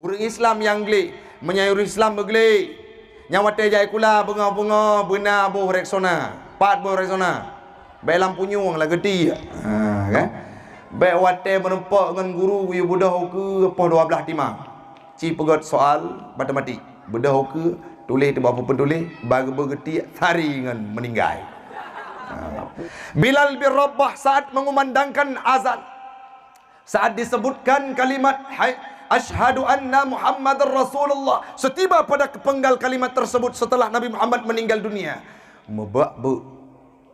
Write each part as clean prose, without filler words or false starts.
Orang Islam yang geli menyayuri Islam bergeli. Nyawate jai kula bunga-bunga benar boh reksona. Pat boh reksona. Baik lampu nyuang lah geti. Kan? Baik wate menempak dengan guru yu budah ke apa 12 timang. Ci pegot soal matematik. Budah ke tulis tu apa pun tulis bagi bergeti hari dengan meninggal. Bilal bin Rabah saat mengumandangkan azan, saat disebutkan kalimat asyhadu anna Muhammadar Rasulullah, setiba pada kepenggal kalimat tersebut setelah Nabi Muhammad meninggal dunia, mebak-bu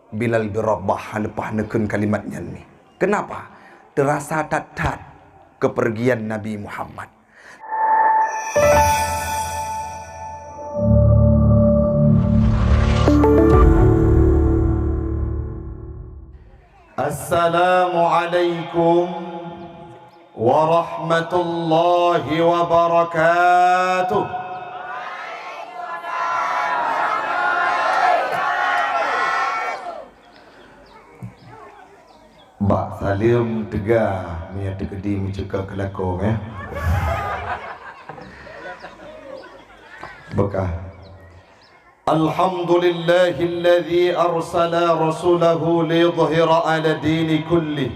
Bilal bin Rabah lepas neken kalimatnya ni. Kenapa? Terasa tat-tat kepergian Nabi Muhammad. Assalamualaikum warahmatullahi wabarakatuh. Bak salim tegah ni ada kedi mencekak kelakor bekah. Alhamdulillahilladzi arsala rasulahu liyudhhira 'ala dini kullih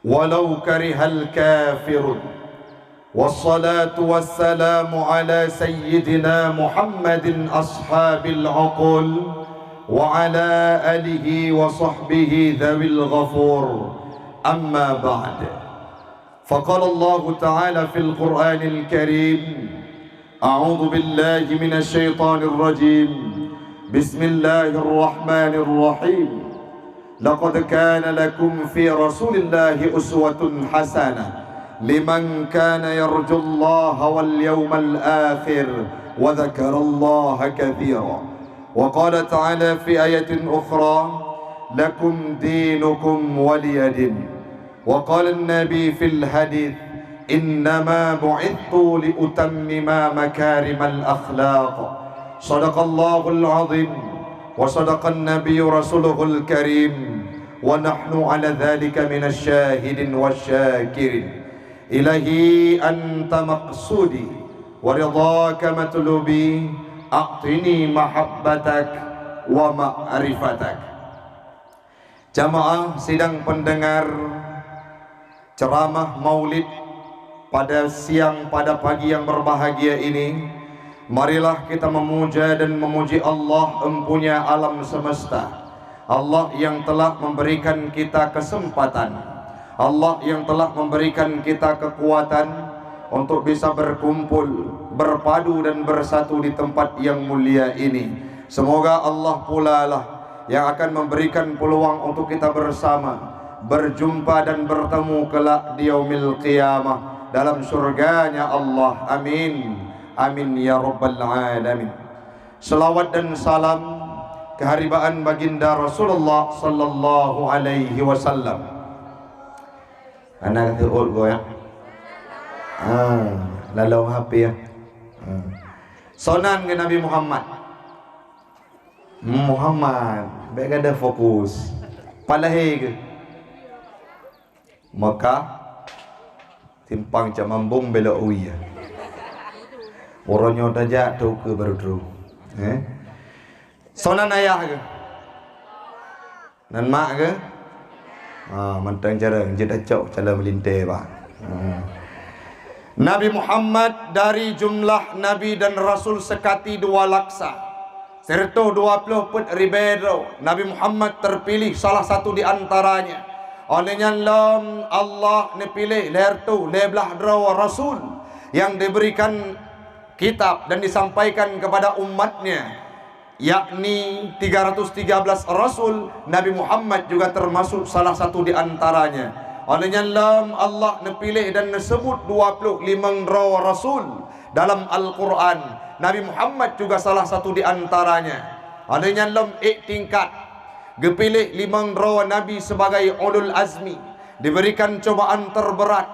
walau karihal kafirun. Wassalatu wassalamu ala sayyidina Muhammadin ashabil 'uqul wa ala alihi wa sahbihi dhawil ghafur. Amma ba'd. Faqala Allah ta'ala fil Qur'anil Karim, أعوذ بالله من الشيطان الرجيم بسم الله الرحمن الرحيم لقد كان لكم في رسول الله أسوة حسنة لمن كان يرجو الله واليوم الآخر وذكر الله كثيرا. وقال تعالى في آية أخرى لكم دينكم ولي دين. وقال النبي في الحديث إنما بعثت لأتمم مكارم الأخلاق. صدق الله العظيم وصدق النبي رسوله الكريم ونحن على ذلك من الشاهدين والشاكرين. إلهي أنت مقصودي ورضاك مطلوبي أعطني محبتك ومعرفتك. Jamaah sidang pendengar ceramah maulid pada siang pada pagi yang berbahagia ini, marilah kita memuja dan memuji Allah empunya alam semesta. Allah yang telah memberikan kita kesempatan, Allah yang telah memberikan kita kekuatan untuk bisa berkumpul, berpadu dan bersatu di tempat yang mulia ini. Semoga Allah pula lah yang akan memberikan peluang untuk kita bersama berjumpa dan bertemu kelak di yaumil qiyamah dalam surganya Allah. Amin. Amin ya rabbal alamin. Selawat dan salam keharibaan baginda Rasulullah sallallahu alaihi wasallam. Anak kata old go ya. Lalau HP ya. Sonan ke Nabi Muhammad. Muhammad, baik ada fokus. Palahe ke Mekah timpang camambung bela uya. Orangnya tajak tu ke baru tu. Sonan ayah ke? Nan mak ke? Mantang cara jedah cok cara melintai pak. Nabi Muhammad dari jumlah nabi dan rasul sekati 2 laksa serta 20 put ribedo. Nabi Muhammad terpilih salah satu di antaranya. Olehnya lam Allah ni pilih leher tu lebelah drawa rasul yang diberikan kitab dan disampaikan kepada umatnya, yakni 313 rasul. Nabi Muhammad juga termasuk salah satu di antaranya. Olehnya lam Allah ni pilih dan disebut 25 drawa rasul dalam Al-Quran. Nabi Muhammad juga salah satu di antaranya. Olehnya lam tingkat dipilih 5 rawa Nabi sebagai ulul azmi, diberikan cobaan terberat,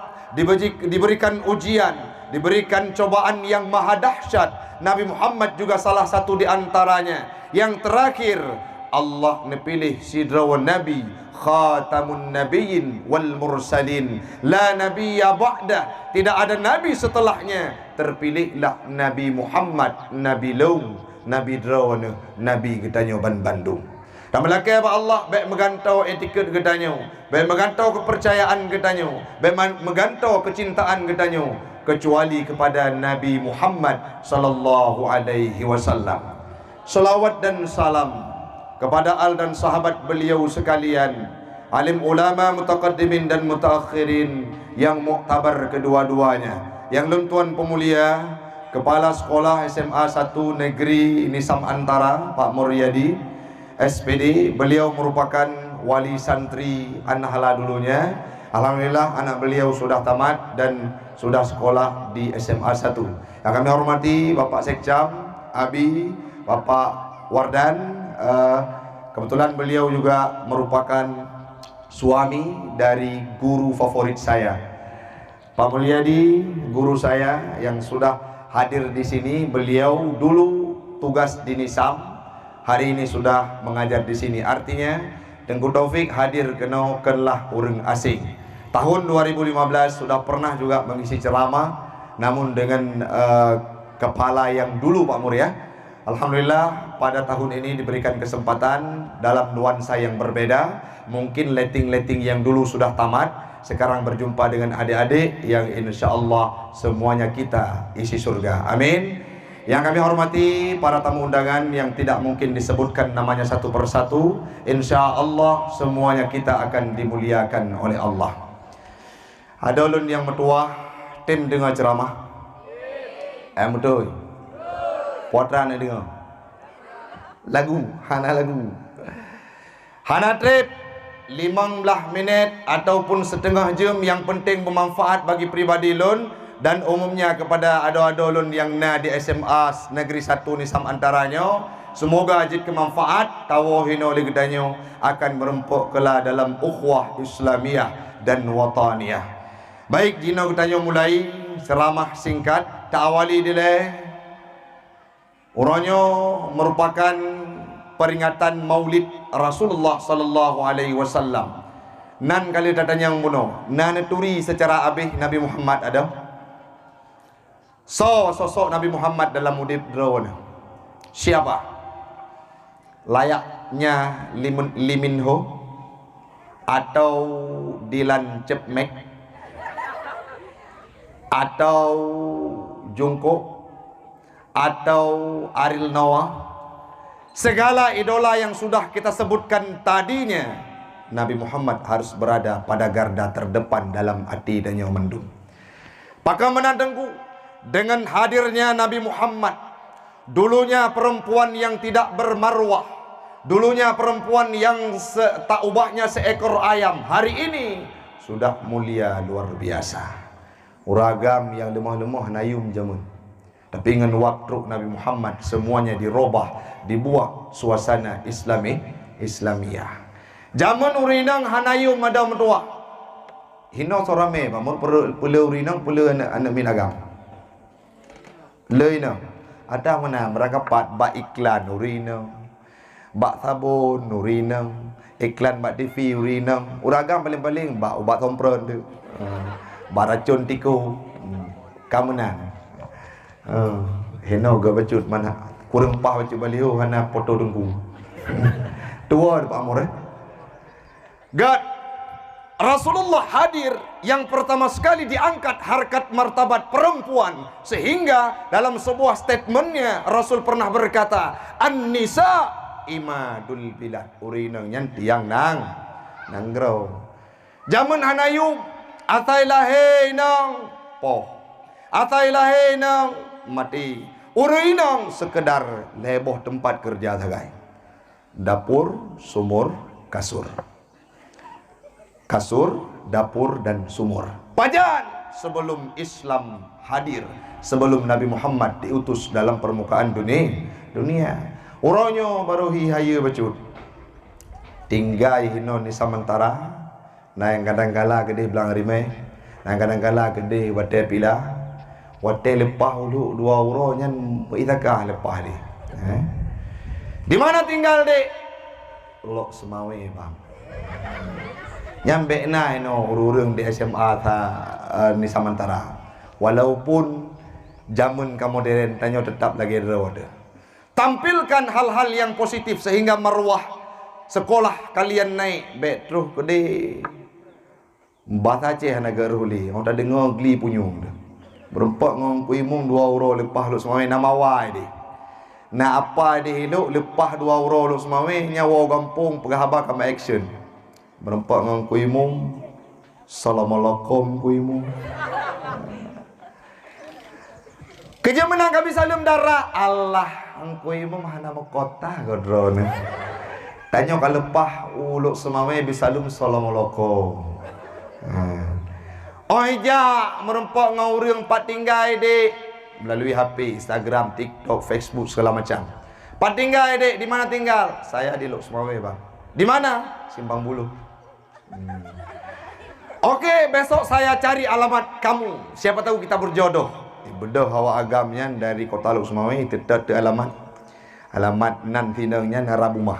diberikan ujian, diberikan cobaan yang maha dahsyat. Nabi Muhammad juga salah satu di antaranya. Yang terakhir Allah nepilih sidra nabi khatamun nabiyyin wal mursalin, la nabiyya ba'da, tidak ada nabi setelahnya, terpilihlah Nabi Muhammad, Nabi Long, Nabi Drawana, Nabi getanyo ban Bandung. Dan melaki apa Allah baik megantau etiket getanyo, baik megantau kepercayaan getanyo, baik megantau kecintaan getanyo, kecuali kepada Nabi Muhammad sallallahu alaihi wasallam. Salawat dan salam kepada al dan sahabat beliau sekalian, alim ulama mutaqaddimin dan mutaakhirin yang muktabar kedua-duanya, yang luntuan pemulia Kepala Sekolah SMA 1 Negeri Nisam Antara Pak Muryadi SPD, beliau merupakan wali santri Anhala dulunya. Alhamdulillah anak beliau sudah tamat dan sudah sekolah di SMA 1. Yang kami hormati Bapak Sekcam, Abi, Bapak Wardan, kebetulan beliau juga merupakan suami dari guru favorit saya, Pak Mulyadi, guru saya yang sudah hadir di sini. Beliau dulu tugas di Nisam, hari ini sudah mengajar di sini. Artinya Tengku Taufik hadir kenlah urang asing. Tahun 2015 sudah pernah juga mengisi ceramah, namun dengan kepala yang dulu Pak Mur ya. Alhamdulillah pada tahun ini diberikan kesempatan dalam nuansa yang berbeda. Mungkin letting-letting yang dulu sudah tamat, sekarang berjumpa dengan adik-adik yang insya Allah semuanya kita isi surga. Amin. Yang kami hormati para tamu undangan yang tidak mungkin disebutkan namanya satu persatu, insya Allah semuanya kita akan dimuliakan oleh Allah. Ada ulun yang metua tim dengar ceramah. Betul. Potran dengar. Lagu, hana lagu. Hana trip 15 minit ataupun setengah jam, yang penting bermanfaat bagi pribadi lun dan umumnya kepada ado-ado lun yang di SMA Negeri 1 Nisam Antaranya. Semoga ajit kemanfaat tawahino ligedanyo akan merempuk kela dalam ukhuwah Islamiyah dan wataniyah. Baik, jino getanyo mulai ceramah singkat ta'awali dileh. Uranyo merupakan peringatan Maulid Rasulullah sallallahu alaihi wasallam. Nan kali datanya yang bunuh, nan turi secara abih Nabi Muhammad ada. Sosok Nabi Muhammad dalam mudib drone. Siapa? Layaknya Liminho atau Dilan Cepmek atau Jungkook atau Ariel Noah, segala idola yang sudah kita sebutkan tadinya, Nabi Muhammad harus berada pada garda terdepan dalam hati dan yang mendung. Maka menandengku dengan hadirnya Nabi Muhammad, dulunya perempuan yang tidak bermarwah, dulunya perempuan yang tak ubahnya seekor ayam, hari ini sudah mulia luar biasa. Uragam yang lemah-lemah nayum jamun. Tapi dengan waktu Nabi Muhammad semuanya dirubah, dibuat suasana Islamiyah. Zaman urinang hanayum ada mentua. Hino sorame, pamur perlu urinang perlu anak minagam. Leina, ada mana mereka bak iklan urinang, bak sabun urinang, iklan bak TV urinang. Uragam paling-paling bak ubat sompron tu, bak racun tiku, kamu nang. Heno ga bacut mana kurang pah bacut baliho hana foto dengku. Tua Pak Amor. God Rasulullah hadir yang pertama sekali diangkat harkat martabat perempuan, sehingga dalam sebuah statementnya Rasul pernah berkata, An-nisa imadul bilad, urinang nyan tiang nanggrau. Zaman hanayum atai lahe nang poh, atai lahe nang mati. Urinang sekedar leboh tempat kerja sagai. Dapur, sumur, kasur. Kasur, dapur dan sumur. Pajan sebelum Islam hadir, sebelum Nabi Muhammad diutus dalam permukaan dunia. Uronyo baru hihaya bacut. Tinggai hino ni samantara. Nah yang kadang-kala gede belang rimeh. Nah kadang-kala gede wate pila. Wate lepah dulu 2 euro nyan itakah lepah ni. Di mana tinggal dek? lok semawe bang. Nyampe na ino ururung di SMA ni Samantara. Walaupun zaman modern tanyo tetap lagi ada. Tampilkan hal-hal yang positif sehingga marwah sekolah kalian naik. Bet terus kede. Bahasa Aceh negara huli. Orang tak dengar geli punyung. Berempat ngong kuimung 2 euro lepas lu semawe nama wai di. Na apa di hidup lepas 2 euro lu semawe nyawa gampung perhabar kama action. Berempat ngong kuimung. Assalamualaikum kuimung. Kerja menang kami salam darah Allah angku ibu mah nama kota godron. Tanya kalau lepas uluk semawe bisalum assalamualaikum. Oh ija merempak ngaurang pat tinggai dek melalui HP, Instagram, TikTok, Facebook segala macam. Pat tinggai dek di mana tinggal? Saya di Lok Semawe bang. Di mana? Simpang Buluh. Oke, besok saya cari alamat kamu. Siapa tahu kita berjodoh. Bedah hawa agamnya dari kota Lok Semawe tetap te alamat nan tinangnya narabumah.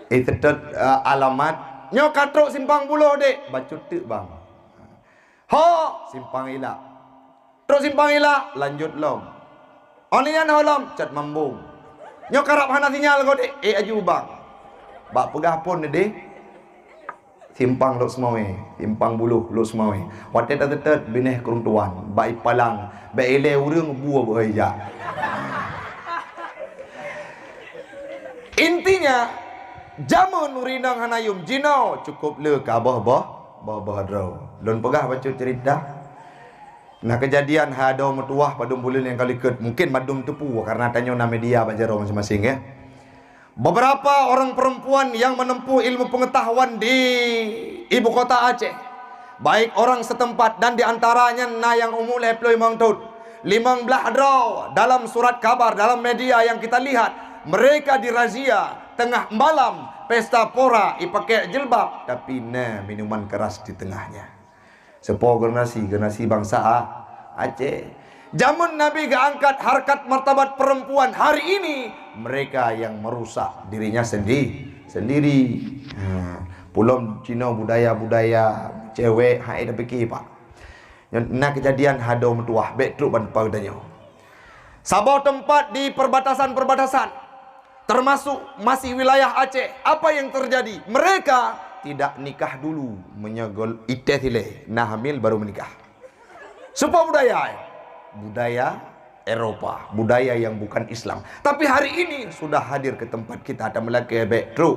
Tetap alamat nyo katrok Simpang Buluh dek. Bacut tu bang. Ho Simpang Ilak. Terus Simpang Ilak lanjut lom. Onian holom cat mambung. Nyo karap hana sinyal kau dek. Aju bang. Bak pegah pun dek. Simpang Lok Semawe, Simpang Buluh Lok Semawe. Watet tetet bineh kurung tuan, bai palang, bai ele urang buah behaja. Intinya jamun urinang hanayum jino cukup le ka bah hadro. Lon pegah baca cerita. Nah kejadian hado metuah padum bulan yang kali ket mungkin madum tepu karena tanyo na media banjaro masing-masing ya. Beberapa orang perempuan yang menempuh ilmu pengetahuan di ibu kota Aceh, baik orang setempat dan diantaranya na yang umur leploi mangtut 15 draw dalam surat kabar dalam media yang kita lihat mereka dirazia tengah malam pesta pora ipakai jilbab tapi na minuman keras di tengahnya. Sepo generasi bangsa Aceh. Zaman Nabi gak angkat harkat martabat perempuan. Hari ini mereka yang merusak dirinya sendiri. Pulom Cina budaya cewek hai dah fikir pak. Nah kejadian hado metuah betruk ban padanya. Sabah tempat di perbatasan termasuk masih wilayah Aceh. Apa yang terjadi? Mereka tidak nikah dulu, menyegol itethile, nah hamil baru menikah. Supaya budaya Eropa, budaya yang bukan Islam. Tapi hari ini sudah hadir ke tempat kita ada melaki betru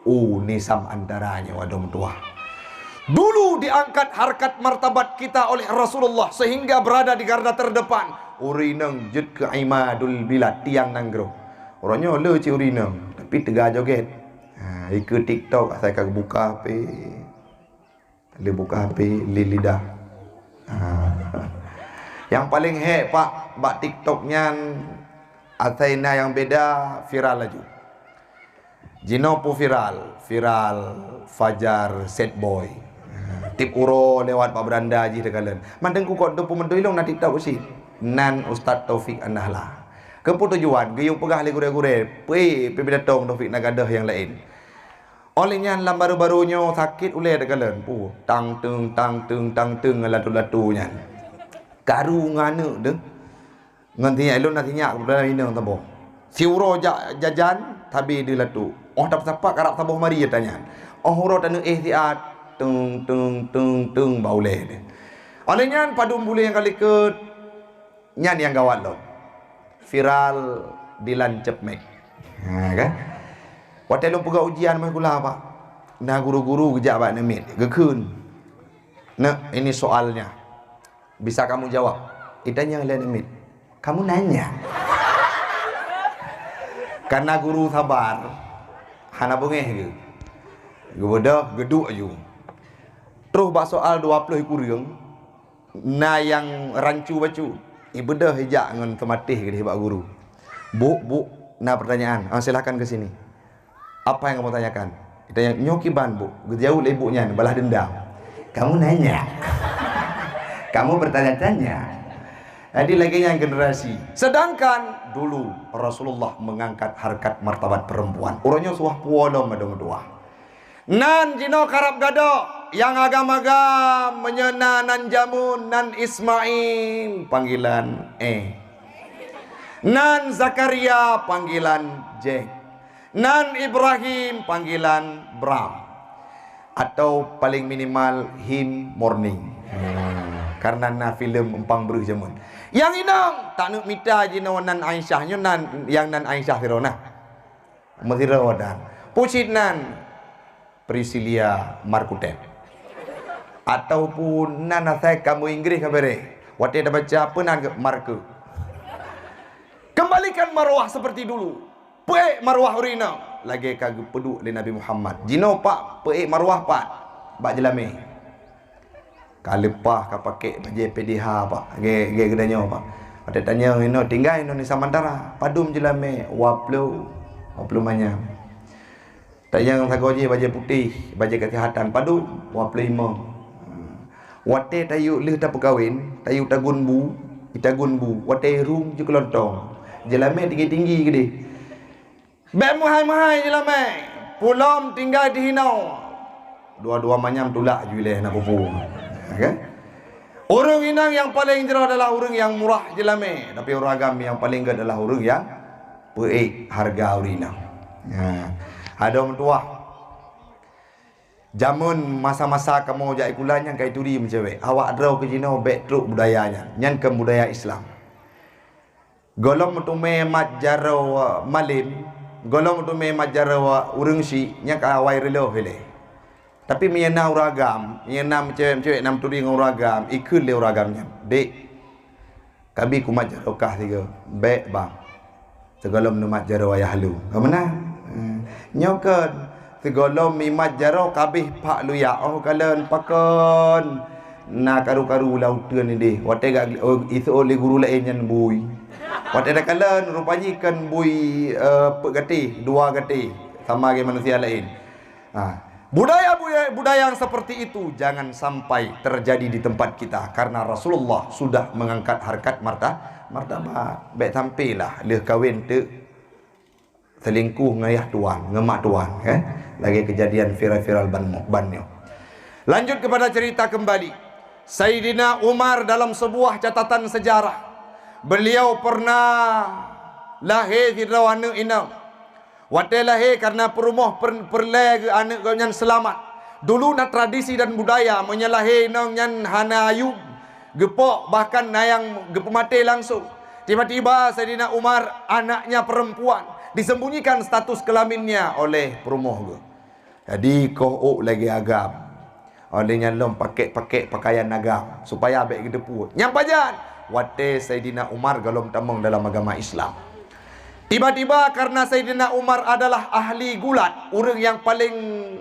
unisam antaranya wadom tua. Dulu diangkat harkat martabat kita oleh Rasulullah sehingga berada di garda terdepan. Urineng jut ke imadul bilad tiang nanggro. Orangnya le ci urineng tapi tegak joget. Ikut TikTok saya kagak buka HP. Dia buka HP lidah. Yang paling pak bak TikToknya Ataina yang beda viral aja. Jinopo viral Fajar set boy. Tip uro lewat Pak Beranda aja dekalan. Mandengku kok tu pementu ilong na TikTok sih. Nan Ustaz Taufik Anahla. Kepu tujuan gayung pegah le gure-gure. Beda tong Taufik nagadah yang lain. Olehnya lam baru-barunya sakit ule dekalan. Tang tung latu-latunya. Karu ngane deh. Ngantinya elon nantinya kepada ini tabo. Siuro jajan tabi di latu. Oh dapat apa karap taboh mari tanya. Oh huro tanu ihtiat tung baule deh. Olehnya padum bule yang kali ke nyan yang gawat lo. Viral di lancep mek. Kan? Waktu lu pegak ujian mah gula apa? Nah guru-guru gejak bak nemit gekun. Nah ini soalnya. Bisa kamu jawab? Itanya lain nemit. Kamu nanya. Karena guru sabar. Hana bengeh ke. Gebodah geduk aju. Terus bak soal 20 kurang. Na yang rancu bacu. Ibedah hijak dengan tematih ke dia bak guru. Bu, nah pertanyaan. Silakan ke sini. Apa yang kamu tanyakan? Ditanya nyoki ban bu. Jauh ibunya balah dendam. Kamu nanya. Kamu bertanya-tanya. Jadi lagi yang generasi. Sedangkan dulu Rasulullah mengangkat harkat martabat perempuan. Orangnya suah puolo madong dua. Nan jino karab gado yang agam-agam menyena nan jamun nan Ismail panggilan nan Zakaria panggilan Jack, nan Ibrahim panggilan Bram, atau paling minimal him morning. Karena na film empang beruh jamun. Yang inang tak nak minta jino nan Aisyah nyo nan yang nan Aisyah firona. Mesira wadan. Pucit nan Priscilia Markutep. Ataupun nan asai kamu Inggris kabere. Wate dah baca apa nan Marku. Kembalikan marwah seperti dulu. Peik marwah urina. Lagi kagak peduk le Nabi Muhammad. Jino pak peik marwah pak. Bak jelame. Kalepah ka pakai baju PDH pak. Ge gedanya pak. Ada tanya ino tinggal Indonesia Mandara. Padum jelame waplu manyam. Tayang sagoji baju putih, baju kesihatan padu waplu imo. Wate tayu leh ta pekawin, tayu tagun bu, wate rum ju kelontong. Jelame tinggi-tinggi gede. Bek mahai-mahai jelame. Pulom tinggal di hinau. Dua-dua manyam tulak juleh nak pupu. Okay? Orang inang yang paling jerah adalah orang yang murah jelame. Tapi orang agam yang paling gede adalah orang yang peik harga urinang. Ada orang tua. Jamun masa-masa kamu jai kulan yang kai turi mencewek. Awak draw ke jino bek truk budayanya. Yang ke budaya Islam. Golong mutume mat jaro malim. Golong mutume mat jaro urang si nya ka awai relo hele. Tapi miena uragam, miena mencewek nam turi ngau uragam, ikut le uragamnya. Dek. Kabi ku mat jaro kah tiga. Bek bang. Segolom nu mat jaro ayah lu. Kamana? Nyokan segolom mi mat jaro kabih pak lu ya. Oh kalen pakon. Na karu-karu lautan ni deh. Wate gak isu oleh guru lain yang bui. Wate dah kalen rupanya kan bui pegati, dua gati sama dengan manusia lain. Budaya yang seperti itu jangan sampai terjadi di tempat kita, karena Rasulullah sudah mengangkat harkat martabat. Baik tampillah leh kahwin tu selingkuh ngayah tuan, ngemak tuan, lagi kejadian viral bannya. Lanjut kepada cerita kembali. Sayyidina Umar dalam sebuah catatan sejarah, beliau pernah lahir di rawana inam. Wate lahir karena perumah perle anak kau nyan selamat. Dulu na tradisi dan budaya menyalahi nang nyan hana ayub gepok bahkan nayang gepok mati langsung. Tiba-tiba Sayyidina Umar anaknya perempuan disembunyikan status kelaminnya oleh perumah ke. Jadi kau lagi agam. Oleh nyalom pakai pakaian agam supaya abek gedepu. Nyam pajan. Wate Sayyidina Umar galom tamong dalam agama Islam. Tiba-tiba karena Sayyidina Umar adalah ahli gulat, orang yang paling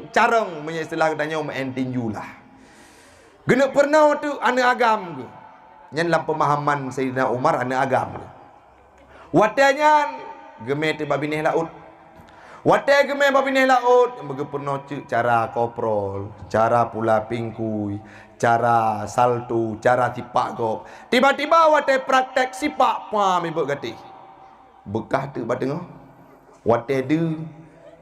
carang menyistilah katanya main tinju lah. Gena pernah tu anak agam ke. Nyan dalam pemahaman Sayyidina Umar anak agam ke. Watanya gemeh tu babi neh laut. Watai gemeh babi neh laut, bagi pernah cek cara koprol, cara pula pingkui, cara saltu, cara sipak kau. Tiba-tiba watai praktek sipak pam ibu gati. Bekah tu pada tengah. Wate du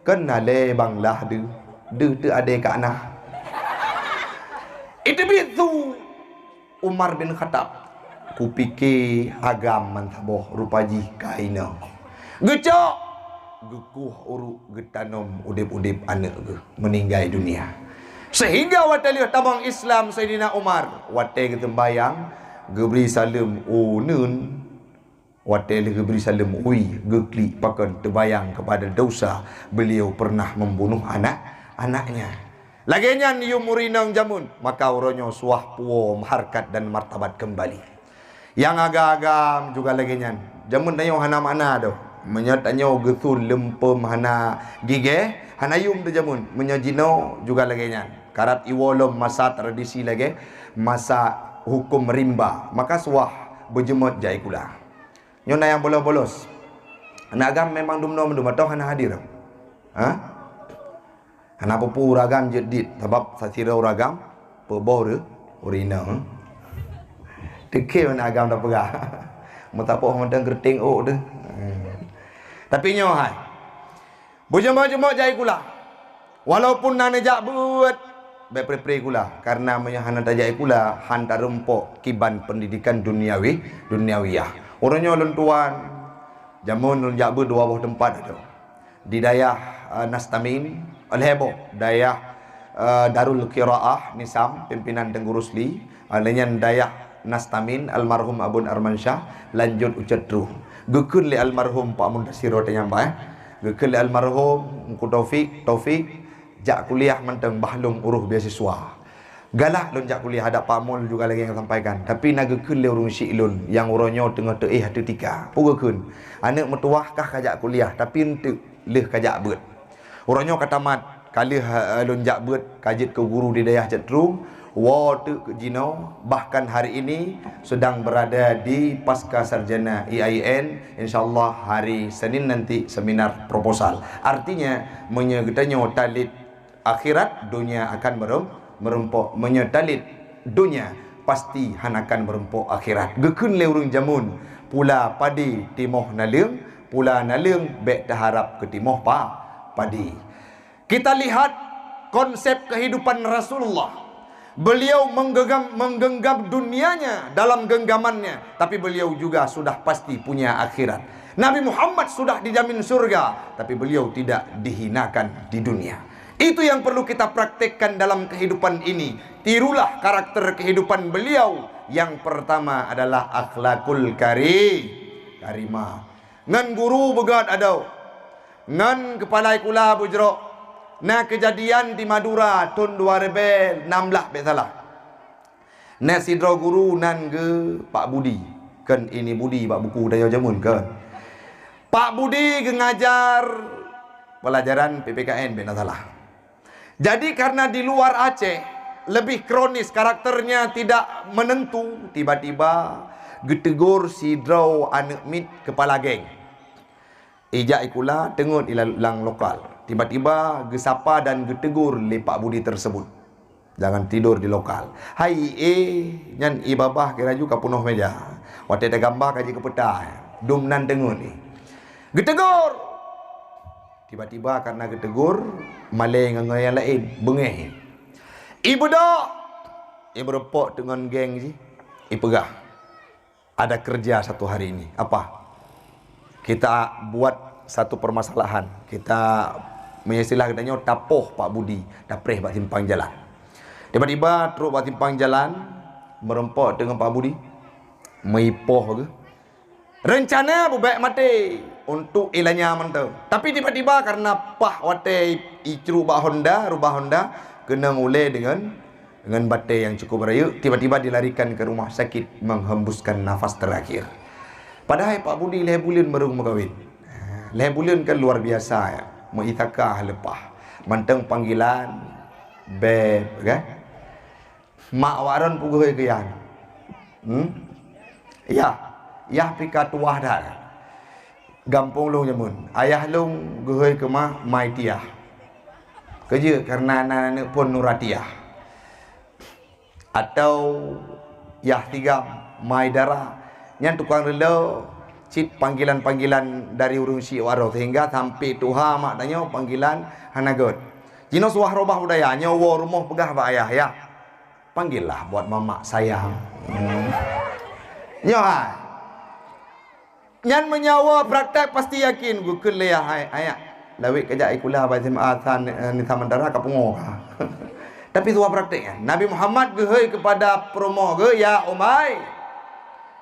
kena le banglah du. Du tu ada kat nah. Itu begitu Umar bin Khattab. Ku fikir agam mantaboh rupaji kaina. Gecok gekuh uruk getanom udip-udip anak ke meninggal dunia. Sehingga wate lihat tabang Islam Sayyidina Umar. Wate ketembayang geberi salam nun. Wate lagi beri salam ui gekli pakan terbayang kepada dosa beliau pernah membunuh anaknya. Laginya niu murinang jamun maka uronyo suah puom harkat dan martabat kembali. Yang agak-agam juga laginya jamun nayo hana mana do menyatanyo getul lempem hana gige hana yum tu jamun menyajino juga laginya karat iwolom masa tradisi lagi masa hukum rimba maka suah berjemut jai kula. Nyona yang bolos-bolos. Anak agam memang dum-dum atau hana hadir. Hana pupu uragam jedit sebab sasira uragam pebor urina. Dekil mana agam dah perah. Mutapoh mentang gerting tu. Tapi nyo hai. Bujuma-juma jai kula. Walaupun nana jak buat pre kula karena menyahana tajai kula hantar rempok kiban pendidikan duniawiyah. Orangnya lentuan jamun lun jak dua buah tempat ada. Di dayah Nastamin, Alhebo, dayah Darul Qiraah Nisam pimpinan Tengku Rusli, lainnya dayah Nastamin almarhum Abun Armansyah lanjut ucatru. Gekun li almarhum Pak Mundasir tanya mbak. Gekun li almarhum Ku Taufik jak kuliah menteng bahlung uruh beasiswa. Galak lun jak kuliah ada Pak Mul juga lagi yang sampaikan. Tapi nagekun le urung syilun yang uronyo tengah teih hati tika. Pugekun. Anak metuah kah kajak kuliah tapi ente leh kajak bet. Uronyo katamat kali lun jak bet kajit ke guru di dayah Cetrum. Wa tu ke Jino bahkan hari ini sedang berada di pasca sarjana IAIN, insyaallah hari Senin nanti seminar proposal. Artinya menyegetanyo talit akhirat dunia akan merempok, menyetalit dunia pasti han akan merempok akhirat. Gekun le urung jamun pula padi timoh naleung, pula naleung bek taharap ke timoh padi. Kita lihat konsep kehidupan Rasulullah. Beliau menggenggam dunianya dalam genggamannya, tapi beliau juga sudah pasti punya akhirat. Nabi Muhammad sudah dijamin surga, tapi beliau tidak dihinakan di dunia. Itu yang perlu kita praktekkan dalam kehidupan ini. Tirulah karakter kehidupan beliau. Yang pertama adalah akhlakul karimah. Ngan guru begat adau. Ngan kepala kula bujro. Nah kejadian di Madura tahun 2016 bet salah. Nah sidro guru nan ke Pak Budi. Kan ini Budi Pak buku daya jamun kan. Pak Budi ke ngajar pelajaran PPKN bet salah. Jadi karena di luar Aceh lebih kronis karakternya tidak menentu, tiba-tiba getegur sidro anak mit kepala geng. Ijak ikula tengut ilang lokal. Tiba-tiba gesapa dan getegur le Pak Budi tersebut. Jangan tidur di lokal. Hai nyan ibabah kira juga penuh meja. Waktu ada gambar kaji ke peta. Dum nan tengut ni. Getegur. Tiba-tiba karena getegur malay dengan yang lain bengeh. Ibu dak. Ibu repot dengan geng si. Ibu pegah. Ada kerja satu hari ini. Apa? Kita buat satu permasalahan. Kita menyistilah katanya tapoh Pak Budi dapreh bak simpang jalan. Tiba-tiba teruk bak simpang jalan merempok dengan Pak Budi meipoh ke. Rencana bubek mati untuk ilanya mentau. Tapi tiba-tiba karena pah wate icru bak Honda, rubah Honda kena ngule dengan batai yang cukup raya, tiba-tiba dilarikan ke rumah sakit menghembuskan nafas terakhir. Padahal Pak Budi leh bulan baru megawin. Leh bulan kan luar biasa ya. Mengithakah lepah. Manteng panggilan beb kan. Mak waran puguh ke yang. Ya pika tuah dah. Gampung long jamun. Ayah long guhoi ke mah mai tiah. Kerja karena anak-anak pun nuratiah. Atau yah tiga mai darah. Yang tukang rela cip panggilan-panggilan dari urung si waro sehingga sampai tuha mak tanya panggilan hanagot. Jino suah robah budaya nyawa rumah pegah ba ayah ya. Panggillah buat mamak sayang. Nyoha. Nyan menyawa praktek pasti yakin gue kelea ayah. Lawik kerja ikulah bazim asan ni samandara kapungo. Tapi tua prakteknya. Nabi Muhammad gehoi kepada promo ge ya Umay.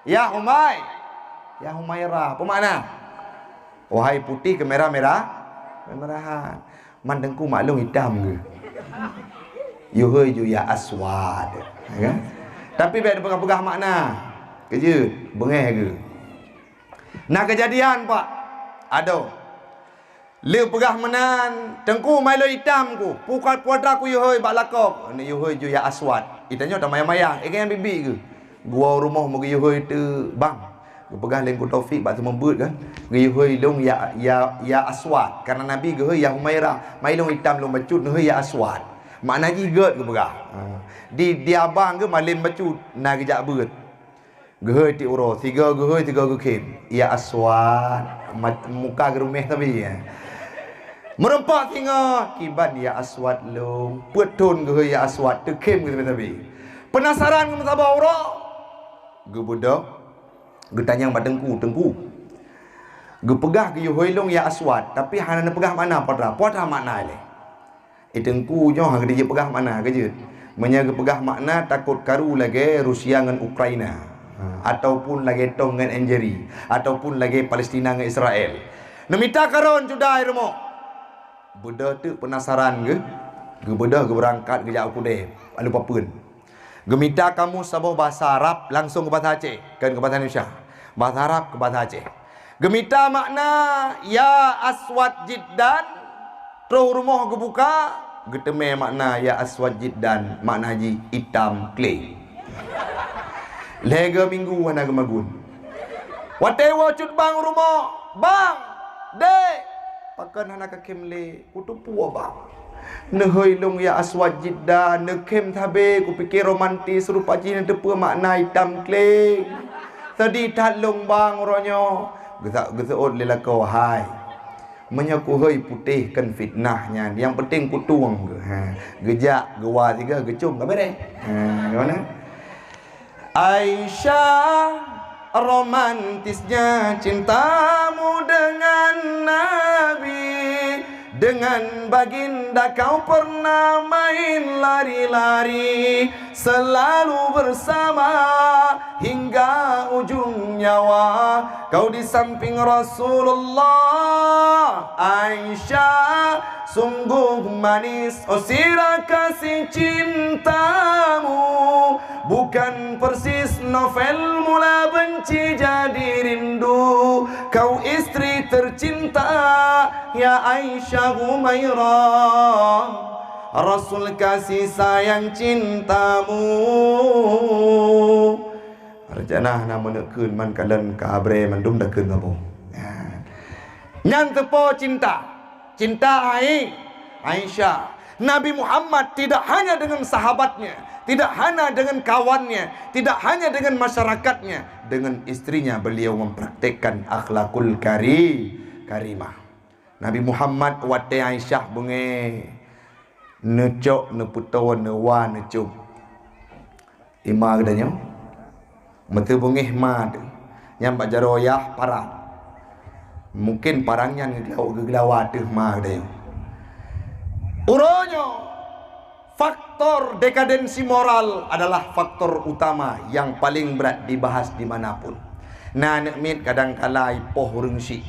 Ya Umay. Ya Humairah, apa makna? Wahai putih ke merah-merah, kemerahan. Mandengku maklum hitam ke? Yuhoi ju ya aswad. Ya? Tapi biar pegah-pegah makna. Kerja, bengeh ke? Nah kejadian pak, ada. Liu pegah menan, tengku mailo hitam ku. Pukal puadra ku yuhoi bak lakok. Ini yuhoi ju ya aswad. Itanya tak mayang-mayang. Ikan yang bibi ke? Gua rumah mau yuhoi tu bang. Pegang lengku Taufik bak membut kan. Gehoi long ya aswad. Karena Nabi gehoi ya Humairah. Mai long hitam long bacut gehoi ya aswad. Makna gigot ke pegang. Di abang ke malin bacut na gejak beut. Gehoi ti uro, tiga gehoi, tiga gekim. Ya Aswad, muka gerumeh tapi ya. Merempak tinggal kibat ya Aswad long. Petun gehoi ya Aswad, tekem gitu tapi. Penasaran kamu sabar uro? Ge budak, ge tanyang badengku, tengku. Ge pegah ge hoi long ya Aswad, tapi hana pegah mana pada? Pada makna le. Tengku nyo hang dia pegah mana ke je. Menyaga pegah makna takut karu lagi Rusia dengan Ukraina, ataupun lagi tong dengan Algeria, ataupun lagi Palestina dengan Israel. Nemita karon sudah irmo. Budak tu penasaran ke? Ge budak ge berangkat ke jauh kude, alu papeun. Gemita kamu sabah bahasa Arab langsung ke bahasa Aceh, kan ke bahasa Indonesia. Bahasa Arab ke bahasa Aceh. Gemita makna ya Aswad jiddan, terus rumah ge buka, geteme makna ya Aswad jiddan, makna haji hitam clay. Lega minggu wana gemagun. Watewa cut bang rumah, bang, dek, pakan anak kemle, kutupu bang. Nehoi long ya Aswad jiddan, nekem tabe, kupikir romantis rupa jin depa makna hitam clay. Tadi talong bang ronyo, gesak lela kau hai. Menyakuhoi putih kan fitnahnya. Yang penting kutuang ke. Gejak, gewa tiga, gecung. Gak beres. Gimana? Aisyah, romantisnya cintamu dengan Nabi. Dengan baginda kau pernah main lari-lari, selalu bersama hingga ujung nyawa. Kau di samping Rasulullah. Aisyah, sungguh manis oh sirah kasih cintamu. Bukan persis novel mula benci jadi rindu. Kau istri tercinta ya Aisyah Humairah, Rasul kasih sayang cintamu. Arjana nama nekun man kalen kabre mandum dah kun kamu. Nyan tepo cinta. Cinta Aisyah. Nabi Muhammad tidak hanya dengan sahabatnya, tidak hanya dengan kawannya, tidak hanya dengan masyarakatnya, dengan istrinya beliau mempraktekkan akhlakul karimah. Nabi Muhammad wate Aisyah bunge necok neputo newa necuk ima gedanya metu bunge mad nyam bajaroyah parang mungkin parangnya ngeglawa teh mah gedanya uronyo. Faktor dekadensi moral adalah faktor utama yang paling berat dibahas dimanapun. Nah nekmit kadangkala ipoh rungsi,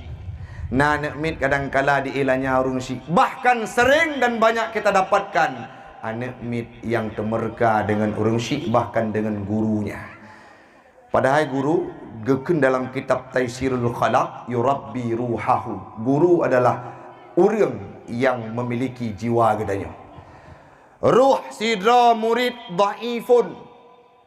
nah nekmit kadangkala diilanya rungsi. Bahkan sering dan banyak kita dapatkan nekmit yang temerka dengan rungsi, bahkan dengan gurunya. Padahal guru geken dalam kitab Taisirul Khalaq yurabbi ruhahu. Guru adalah orang yang memiliki jiwa gedanya. Ruh sidra murid dhaifun,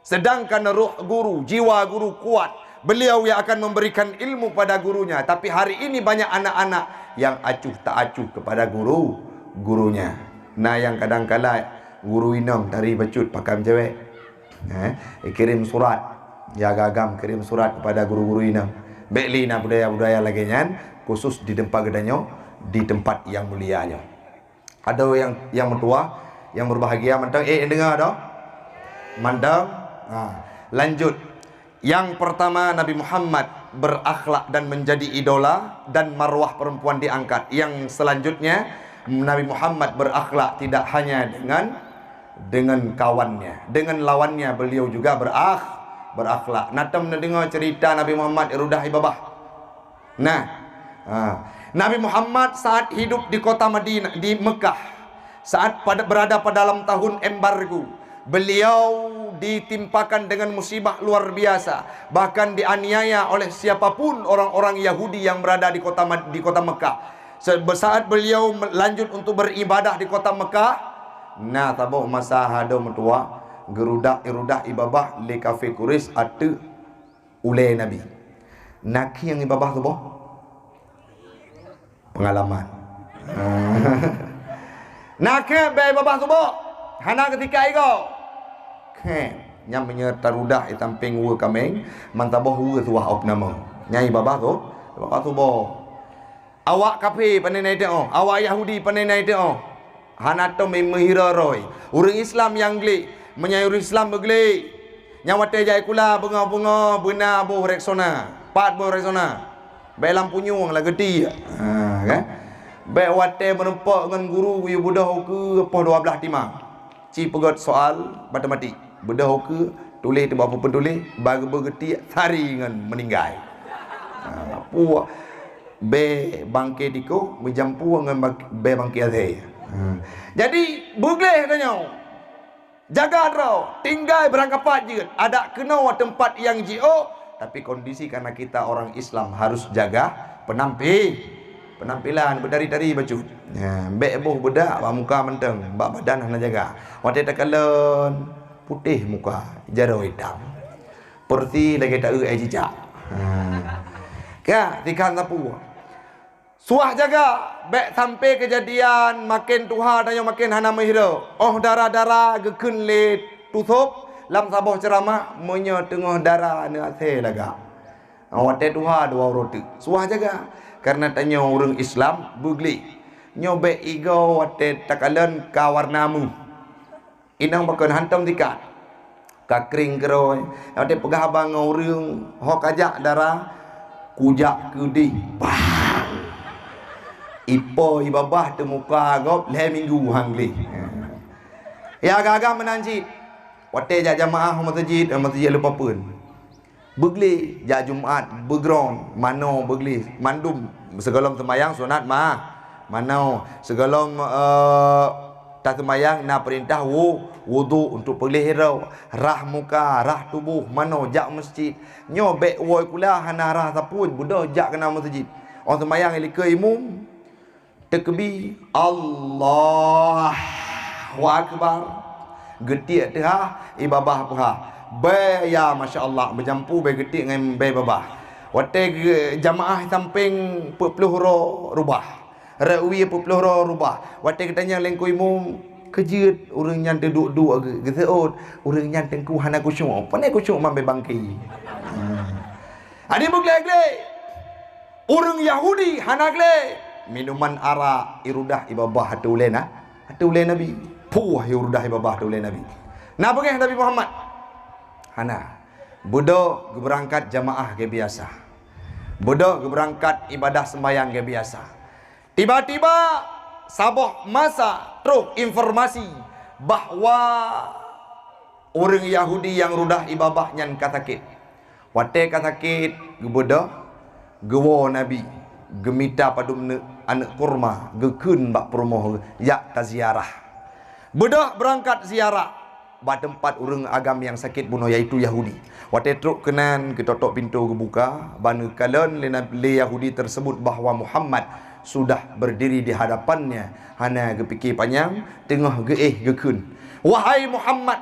sedangkan ruh guru, jiwa guru kuat. Beliau yang akan memberikan ilmu pada gurunya. Tapi hari ini banyak anak-anak yang acuh tak acuh kepada gurunya. Nah yang kadang-kala guru inang dari bacut pakam cewek, kirim surat, ya gagam kirim surat kepada guru-guru inang. Bekli na budaya-budaya lagi nyan, khusus di tempat gedanya, di tempat yang mulianya. Ada yang mentua, yang berbahagia mandang dengar dah mandang. Lanjut, yang pertama Nabi Muhammad berakhlak dan menjadi idola dan marwah perempuan diangkat. Yang selanjutnya Nabi Muhammad berakhlak tidak hanya dengan kawannya, dengan lawannya beliau juga berakhlak. Natam mendengar cerita Nabi Muhammad irudah ibabah. Nabi Muhammad saat hidup di kota Madinah, di Mekah, saat berada pada dalam tahun embargo, beliau ditimpakan dengan musibah luar biasa. Bahkan dianiaya oleh siapapun orang-orang Yahudi yang berada di kota Mekah. Saat beliau lanjut untuk beribadah di kota Mekah, nah tabuh masa hado mentua gerudak irudah ibabah li kafe kuris atu ule Nabi. Naki yang ibabah tu boh pengalaman. Nak be babah tu bo hana ketika iko Nyam menyerta rudah itamping ua kameng mantabah ua tuah op nama. Nyai babah tu bo. Awak kafir pandai naik tengok, awak Yahudi pandai naik tengok. Hanato memihira roy. Orang Islam yang geli, menyayuri Islam bergeli. Nyawate jai kula bunga-bunga benar boh reksona. Pat boh reksona. Baik lampu nyuang lah geti. Kan? Baik wate menempak dengan guru yu budah ke apa 12 timang. Ci pegot soal matematik. Budah ke tulis tu apa pun tulis, bagi bergeti sari dengan meninggal. Apa be bangke diko menjampu dengan be bangke azai. Jadi bergelih katanya. Jaga rau, tinggal berangkapat je. Ada kena tempat yang jio, tapi kondisi karena kita orang Islam harus jaga penampilan berdari-dari baju. Be boh bedak bak muka menteng, bak badan hana jaga. Wate takalan putih muka, jaro hitam. Perti lagi tak ai cicak. Ka tikan tapu. Suah jaga, bek sampai kejadian makin tuha dan yang makin hana mehira. Oh darah-darah gekun le tutup lam sabah ceramah menyo tengah darah ne ase laga. Awate tuha dua roti. Suah jaga karena tanya orang Islam bugli. Nyobek igo wate takalan kawarnamu. Inang bakon hantam tikat. Kakring keroi. Wate pegah bang orang hok ajak darah kujak kudi. Ipo ibabah tu muka gop le minggu hangli. Ya agak-agak menanjit. Wate jak jamaah masjid lupa pun. Begli jak Jumaat begrong mano begli mandum segalom semayang sunat mano segalom tak semayang na perintah wudu untuk pelihara rah muka rah tubuh mano jak masjid. Nyo bek woi kula hana rah sapun budak jak kena masjid. Orang semayang ilika imum tekbir Allahu Akbar getik teh ibabah apa be ya masya-Allah berjampu be getik dengan be babah wate jamaah samping 40 rubah rawi 40 rubah wate katanya lengku imum kejut urang yang duduk-duduk geseot urang yang tengku hana kusyuk pane kusyuk mambe bangki ade bugle urang Yahudi hana gle minuman arak irudah ibabah hatulena Nabi puah irudah ibabah hatulena Nabi nah bengeh Nabi Muhammad hana bodoh berangkat jamaah ke biasa bodoh berangkat ibadah sembahyang ke biasa tiba-tiba sabah masa terus informasi bahwa orang Yahudi yang rudah ibabah nyan katakit wate katakit bodoh gewo Nabi gemita padum anak kurma gekun bak promoh yak taziarah bedah berangkat ziarah bak tempat urang agam yang sakit bunuh iaitu Yahudi wate truk kenan ketotok pintu kebuka banu kalan le Yahudi tersebut bahwa Muhammad sudah berdiri di hadapannya hana gepikir panjang tengah gekun wahai Muhammad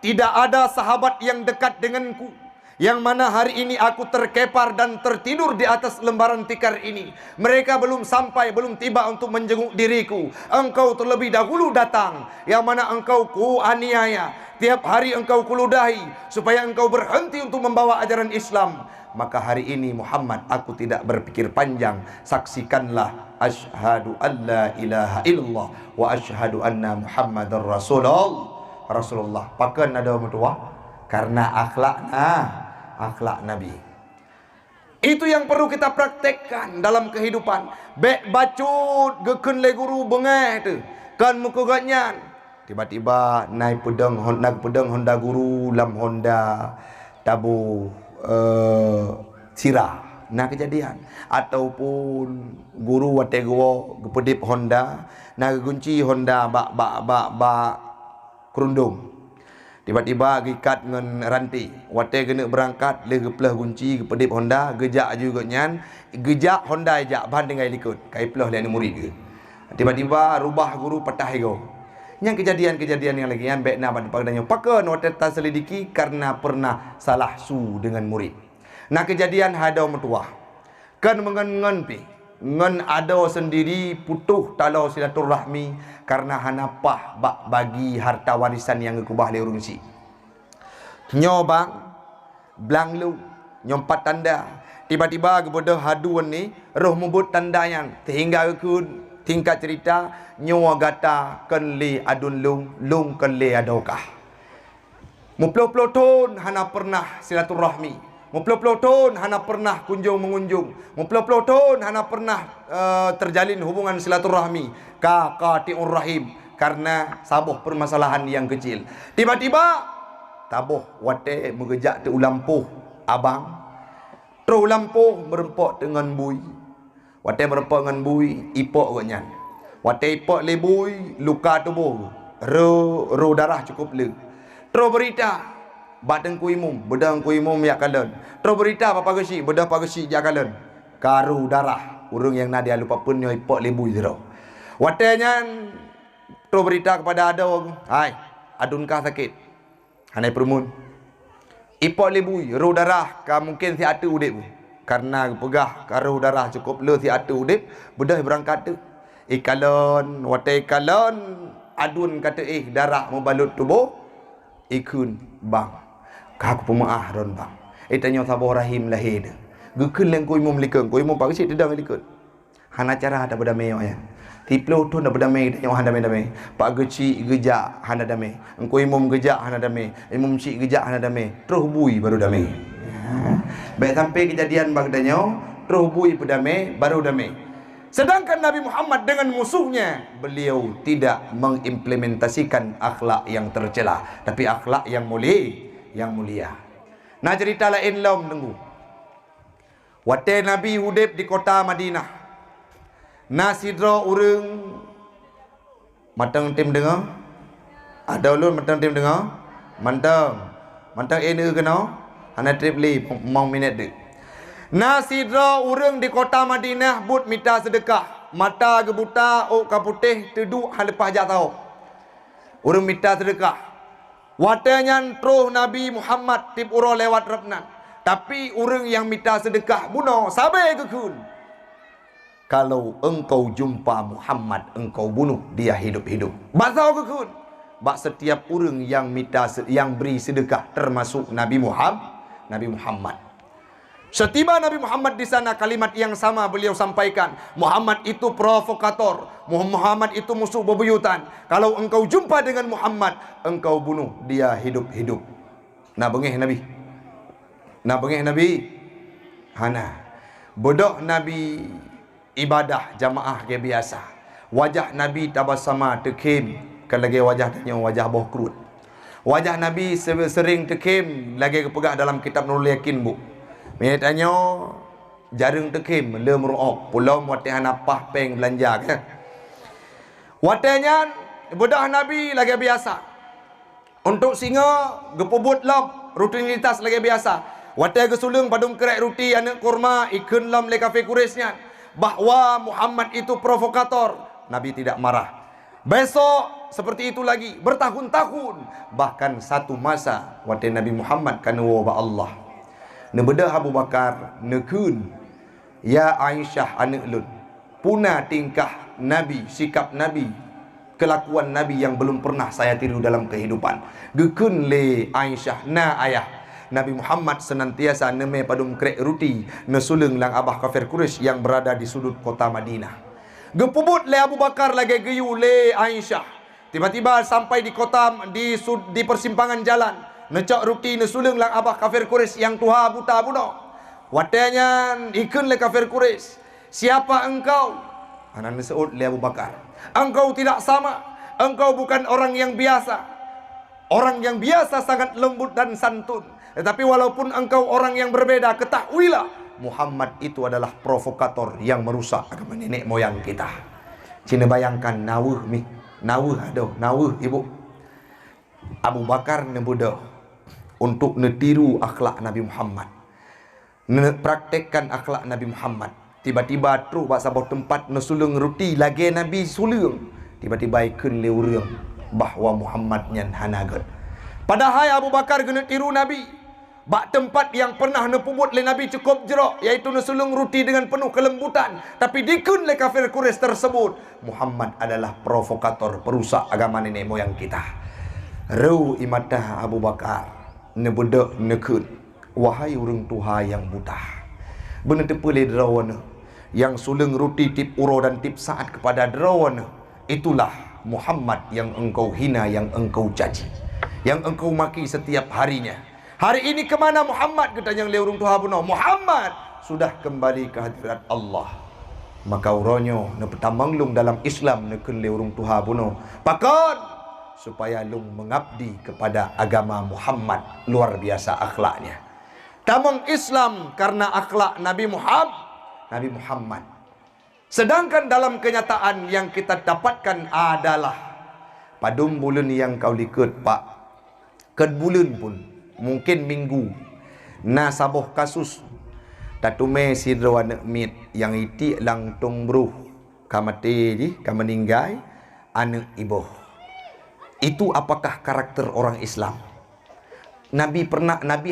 tidak ada sahabat yang dekat denganku yang mana hari ini aku terkepar dan tertidur di atas lembaran tikar ini. Mereka belum sampai, belum tiba untuk menjenguk diriku. Engkau terlebih dahulu datang, yang mana engkau ku aniaya. Tiap hari engkau kuludahi supaya engkau berhenti untuk membawa ajaran Islam. Maka hari ini Muhammad, aku tidak berpikir panjang. Saksikanlah asyhadu an la ilaha illallah wa asyhadu anna Muhammadar Rasulullah. Pakan ada mertua karena akhlak Nabi. Itu yang perlu kita praktekkan dalam kehidupan. Bek bacut gekun le guru bengeh tu. Kan muka ganyan. Tiba-tiba naik pedang Honda guru lam Honda tabu sirah. Nah kejadian ataupun guru wate go gepedip Honda nah gunci Honda bak kerundung. Tiba-tiba gikat dengan ranti. Wate kena berangkat le geplah kunci gepedip Honda, gejak juga nyan, gejak Honda ajak bahan dengan ikut. Kai pelah le murid ke. Tiba-tiba rubah guru patah ego. Yang kejadian-kejadian yang lagi yang baik nak padanya pakan wate tak selidiki karena pernah salah su dengan murid. Nah kejadian hadau metuah. Kan mengen-ngen pi. Ngen ada sendiri putuh talau silaturahmi karena hanapah bagi harta warisan yang kubah le urungsi. Nyobang Belang lu Nyompat tanda Tiba-tiba kepada haduan ni roh membut tanda yang Hingga ke tingkat cerita Nyawa gata Kenli adun lung kenli adokah. Muplo-plo tahun hana pernah silaturahmi. Muplo-plo tahun hana pernah kunjung mengunjung. Muplo-plo tahun hana pernah terjalin hubungan silaturahmi. Qati'ur rahim. Karena sabuh permasalahan yang kecil. Tiba-tiba tabuh wate mengejak te ulampuh abang. Terus ulampuh merempok dengan bui. Wate merempok dengan bui ipok gonyan. Wate ipok le bui luka tubuh. Ro darah cukup le. Terus berita badan kuimum bedang kuimum ya kalen. Terus berita apa pagasi bedah pagasi ya kalen. Karu darah urang yang nadia lupa pun nyo ipok le bui zero. Wate nyan terus berita kepada adong, hai, adunkah sakit? Hanai permun. Ipok lebui, roh darah, ka mungkin si atu udip. Karena pegah, ka roh darah cukup le si atu udip, bedah berangkat tu. Ikalon, watai kalon, adun kata darah membalut tubuh, ikun bang. Ka aku pemaah ron bang. Tanya sabar rahim lahir. Gekun yang kau imam likun, kau imam pagi tidak likun. Hana cara ada berdamai ya. Tiplo tu nak berdamai dengan hana damai. Pak geci gejak hana damai. Engkau imam gejak hana damai. Imam cik gejak hana damai. Terus bui baru damai. Baik sampai kejadian bagdanya, terus bui berdamai baru damai. Sedangkan Nabi Muhammad dengan musuhnya, beliau tidak mengimplementasikan akhlak yang tercela, tapi akhlak yang mulia. Nah cerita lain lom tunggu. Wate Nabi hudib di kota Madinah. Nasidra urang matang tim dengar. Ada ulun matang tim dengar. Mantang ini kena. Hana trip li mau minit dek. Nasidra urang di kota Madinah but minta sedekah. Mata gebuta ok kaputih teduk halepah jatau. Urang minta sedekah. Watanya troh Nabi Muhammad tip uro lewat repnan. Tapi urang yang minta sedekah bunuh sabai kekun. Kalau engkau jumpa Muhammad, engkau bunuh dia hidup-hidup. Basau kekun. Bak setiap orang yang minta yang beri sedekah termasuk Nabi Muhammad. Setiba Nabi Muhammad di sana kalimat yang sama beliau sampaikan. Muhammad itu provokator. Muhammad itu musuh bebuyutan. Kalau engkau jumpa dengan Muhammad, engkau bunuh dia hidup-hidup. Nah bengih Nabi. Hana. Bodoh Nabi ibadah jamaah ke biasa. Wajah Nabi tabasama tekim. Kan lagi wajah tanya wajah boh kerut. Wajah Nabi sering tekim lagi kepegah dalam kitab Nurul Yakin bu. Mereka tanya jaring tekim le meruok pulau watihan apa peng belanja kan. Watanya bedah Nabi lagi biasa. Untuk singa gepubut lom rutinitas lagi biasa. Watai kesulung padung kerek roti anak kurma ikun lom le kafe kuresnya. Bahwa Muhammad itu provokator. Nabi tidak marah. Besok seperti itu lagi bertahun-tahun. Bahkan satu masa waktu Nabi Muhammad kan wa Allah. Nebedah Abu Bakar nekun ya Aisyah anak lun. Puna tingkah Nabi, sikap Nabi, kelakuan Nabi yang belum pernah saya tiru dalam kehidupan. Gekun le Aisyah na ayah. Nabi Muhammad senantiasa neme padum krek ruti nesulung lang abah kafir Quraisy yang berada di sudut kota Madinah. Gepubut le Abu Bakar lagi geyu le Aisyah. Tiba-tiba sampai di kota di persimpangan jalan. Necak ruti nesulung lang abah kafir Quraisy yang tuha buta buno. Watanya ikun le kafir Quraisy. Siapa engkau? Anak Saud le Abu Bakar. Engkau tidak sama. Engkau bukan orang yang biasa. Orang yang biasa sangat lembut dan santun. Tetapi walaupun engkau orang yang berbeda, ketahuilah Muhammad itu adalah provokator yang merusak agama nenek moyang kita. Cina bayangkan nawuh ibu. Abu Bakar nebudah untuk netiru akhlak Nabi Muhammad. Praktekkan akhlak Nabi Muhammad. Tiba-tiba terus bak sabah tempat nesulung ruti lagi Nabi sulung. Tiba-tiba ikun le urang bahwa Muhammad nyan hanagat. Padahal Abu Bakar kena tiru Nabi. Bak tempat yang pernah nepubut le Nabi cukup jerok, iaitu nesulung ruti dengan penuh kelembutan. Tapi dikun le kafir Quraisy tersebut, Muhammad adalah provokator, perusak agama nenek moyang kita. Ru imatah Abu Bakar. nebedak nekun wahai urang tuha yang buta. Benar tepele derawana yang suleng ruti tip uro dan tip saat kepada derawana. Itulah Muhammad yang engkau hina, yang engkau caci, yang engkau maki setiap harinya. Hari ini kemana Muhammad? Kata yang leurung tuha puno. Muhammad sudah kembali ke hadirat Allah. Maka uronyo ne petamanglung dalam Islam ne kun leurung tuha puno. Pakon supaya lung mengabdi kepada agama Muhammad. Luar biasa akhlaknya. Tamang Islam karena akhlak Nabi Muhammad. Sedangkan dalam kenyataan yang kita dapatkan adalah padum bulan yang kau likut pak, ket bulan pun mungkin minggu na saboh kasus tatume sidro anak mit yang iti lang tung bruh kamate ji kamaninggai anak iboh. Itu apakah karakter orang Islam? Nabi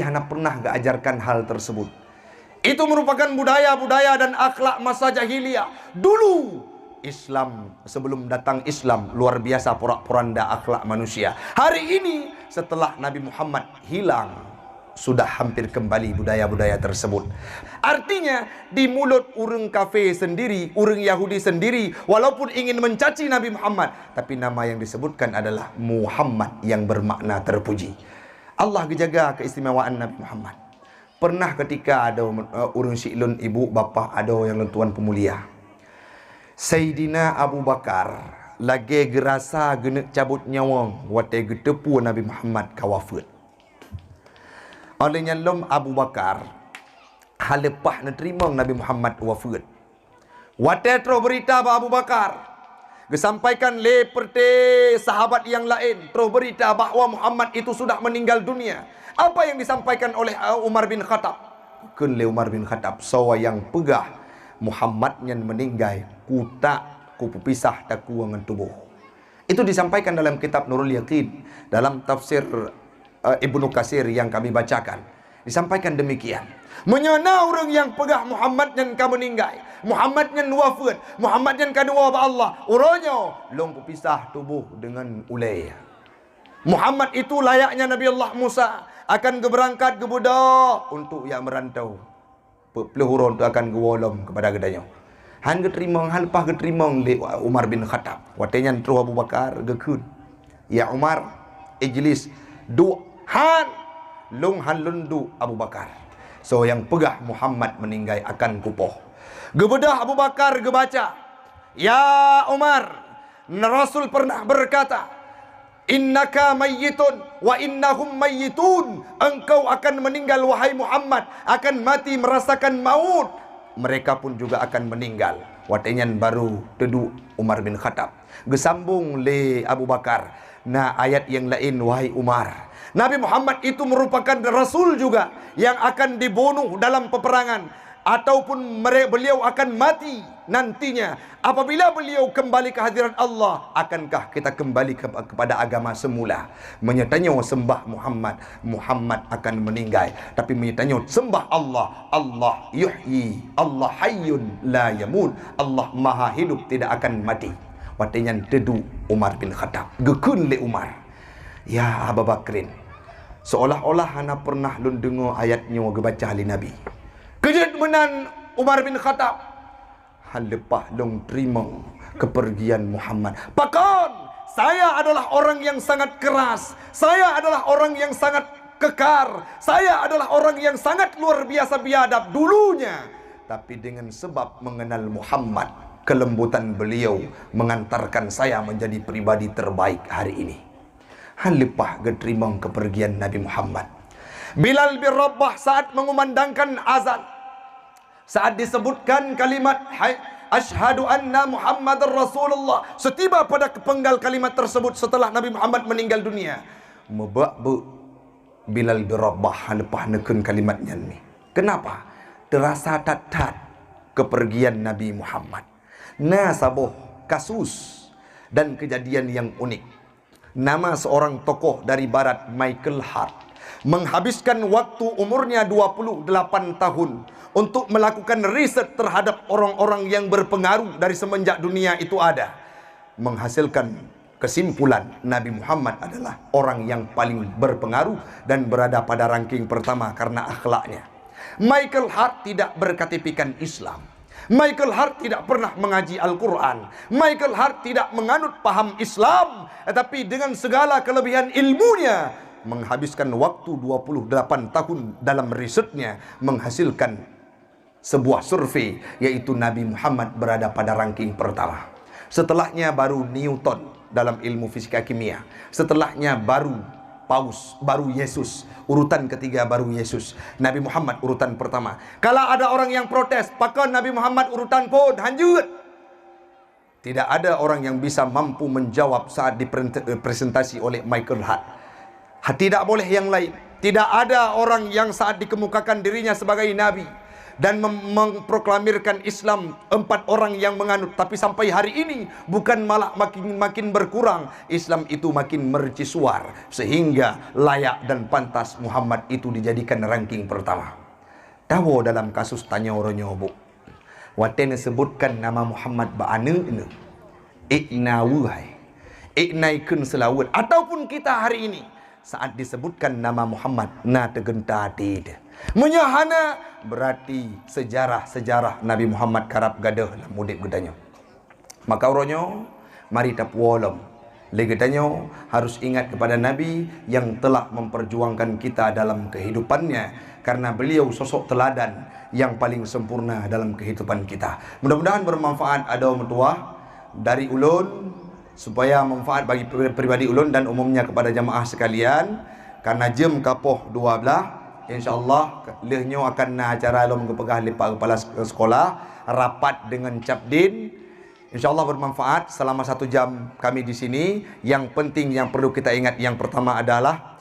hanya pernah gak ajarkan hal tersebut. Itu merupakan budaya-budaya dan akhlak masa jahiliyah. Dulu Islam, sebelum datang Islam, luar biasa porak-poranda akhlak manusia. Hari ini setelah Nabi Muhammad hilang, sudah hampir kembali budaya-budaya tersebut. Artinya di mulut urang kafir sendiri, urang Yahudi sendiri, walaupun ingin mencaci Nabi Muhammad, tapi nama yang disebutkan adalah Muhammad yang bermakna terpuji. Allah jaga keistimewaan Nabi Muhammad. Pernah ketika ada urang si'lun ibu bapa ada yang lentuan pemulia. Sayyidina Abu Bakar lagi gerasa genek cabut nyawang wate getepu Nabi Muhammad kawafut. Olehnya lom Abu Bakar halepah nerima Nabi Muhammad wafat. Wate terus berita Abu Bakar disampaikan leperte sahabat yang lain terus berita bahawa Muhammad itu sudah meninggal dunia. Apa yang disampaikan oleh Umar bin Khattab? Kunle Umar bin Khattab sawa yang pegah Muhammad yang meninggal ku pisah taku dengan tubuh. Itu disampaikan dalam kitab Nurul Yaqin, dalam tafsir Ibnu Katsir yang kami bacakan. Disampaikan demikian. Menyana orang yang pegah Muhammad yang kamu meninggal, Muhammad yang wafat, Muhammad yang kadua ba Allah, uronyo long pisah tubuh dengan ulay. Muhammad itu layaknya Nabi Allah Musa akan berangkat ke budak untuk yang merantau. Pelurun itu akan gewolom kepada gedanya. Han geterima hal pah geterima le Umar bin Khattab. Watenya terus Abu Bakar gekun. Ya Umar, ijlis du han lung han lundu Abu Bakar. So yang pegah Muhammad meninggal akan kupoh. Gebedah Abu Bakar gebaca. Ya Umar, Rasul pernah berkata, innaka mayyitun wa innahum mayyitun. Engkau akan meninggal wahai Muhammad, akan mati merasakan maut. Mereka pun juga akan meninggal. Watenyan baru tedu Umar bin Khattab. Gesambung le Abu Bakar. Nah ayat yang lain wahai Umar. Nabi Muhammad itu merupakan Rasul juga yang akan dibunuh dalam peperangan. Ataupun beliau akan mati nantinya. Apabila beliau kembali ke hadirat Allah, akankah kita kembali kepada agama semula? Menyatanya sembah Muhammad, Muhammad akan meninggal. Tapi menyatanya sembah Allah, Allah yuhyi, Allah hayyun la yamut. Allah maha hidup, tidak akan mati. Watenya tedu Umar bin Khattab. Gekun le Umar. Ya Abu Bakrin, seolah-olah hana pernah lun dengar ayatnya gebaca ali Nabi. Kejut menan Umar bin Khattab. Hal lepah long terima kepergian Muhammad. Pakon, saya adalah orang yang sangat keras. Saya adalah orang yang sangat kekar. Saya adalah orang yang sangat luar biasa biadab dulunya. Tapi dengan sebab mengenal Muhammad, kelembutan beliau mengantarkan saya menjadi pribadi terbaik hari ini. Hal lepah terima kepergian Nabi Muhammad. Bilal bin Rabah saat mengumandangkan azan, saat disebutkan kalimat asyhadu anna Muhammadar Rasulullah, setiba pada kepenggal kalimat tersebut setelah Nabi Muhammad meninggal dunia, mebak-bu Bilal bin Rabah lepas nekun kalimatnya ni. Kenapa? Terasa tat-tat kepergian Nabi Muhammad. Nah saboh kasus dan kejadian yang unik. Nama seorang tokoh dari barat, Michael Hart, menghabiskan waktu umurnya 28 tahun untuk melakukan riset terhadap orang-orang yang berpengaruh dari semenjak dunia itu ada. Menghasilkan kesimpulan Nabi Muhammad adalah orang yang paling berpengaruh dan berada pada ranking pertama karena akhlaknya. Michael Hart tidak berkatipikan Islam. Michael Hart tidak pernah mengaji Al-Quran. Michael Hart tidak menganut paham Islam, tetapi dengan segala kelebihan ilmunya menghabiskan waktu 28 tahun dalam risetnya menghasilkan sebuah survei, yaitu Nabi Muhammad berada pada ranking pertama. Setelahnya baru Newton dalam ilmu fisika kimia. Setelahnya baru Paus, baru Yesus. Urutan ketiga baru Yesus. Nabi Muhammad urutan pertama. Kalau ada orang yang protes, pakon Nabi Muhammad urutan pun hanjut. Tidak ada orang yang bisa mampu menjawab saat dipresentasi oleh Michael Hart. Tidak boleh yang lain. Tidak ada orang yang saat dikemukakan dirinya sebagai Nabi dan memproklamirkan Islam 4 orang yang menganut, tapi sampai hari ini bukan malah makin berkurang, Islam itu makin mercusuar, sehingga layak dan pantas Muhammad itu dijadikan ranking pertama. Tahu dalam kasus tanya orang nyobo, waten sebutkan nama Muhammad ba'ana ini iknawuhai iknaikun selawat, ataupun kita hari ini saat disebutkan nama Muhammad na tegenta tidak menyahana, berarti sejarah Nabi Muhammad karap gadah dalam mudip gedanya. Maka orangnya mari tapuolom legedanyo harus ingat kepada Nabi yang telah memperjuangkan kita dalam kehidupannya, karena beliau sosok teladan yang paling sempurna dalam kehidupan kita. Mudah-mudahan bermanfaat ada mertua dari ulun, supaya manfaat bagi pribadi ulun dan umumnya kepada jamaah sekalian. Karena jam kapoh 12, insyaallah lehnyo akan na acara lom kepegah lipat kepala sekolah rapat dengan Capdin. InsyaAllah bermanfaat selama 1 jam kami di sini. Yang penting yang perlu kita ingat, yang pertama adalah,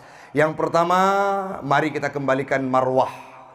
mari kita kembalikan marwah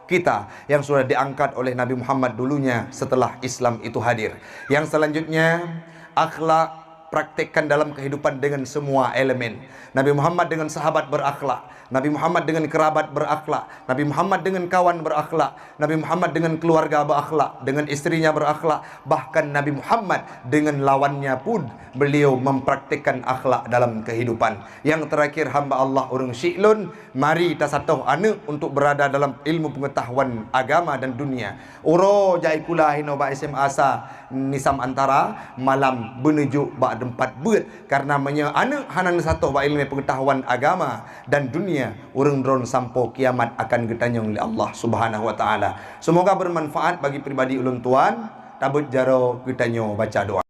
kita yang sudah diangkat oleh Nabi Muhammad dulunya setelah Islam itu hadir. Yang selanjutnya, akhlak praktekkan dalam kehidupan dengan semua elemen. Nabi Muhammad dengan sahabat berakhlak, Nabi Muhammad dengan kerabat berakhlak, Nabi Muhammad dengan kawan berakhlak, Nabi Muhammad dengan keluarga berakhlak, dengan istrinya berakhlak, bahkan Nabi Muhammad dengan lawannya pun beliau mempraktekkan akhlak dalam kehidupan. Yang terakhir, hamba Allah urang syi'lun, mari tasatoh ane untuk berada dalam ilmu pengetahuan agama dan dunia. Uro jai kula hinoba SMA asa nisam antara malam menuju bak dempat buat, karena ane hanan satu ba ilmu pengetahuan agama dan dunia urang dron sampo kiamat akan getanyong oleh Allah Subhanahu wa taala. Semoga bermanfaat bagi pribadi ulun tuan. Tabut jaro getanyo baca doa.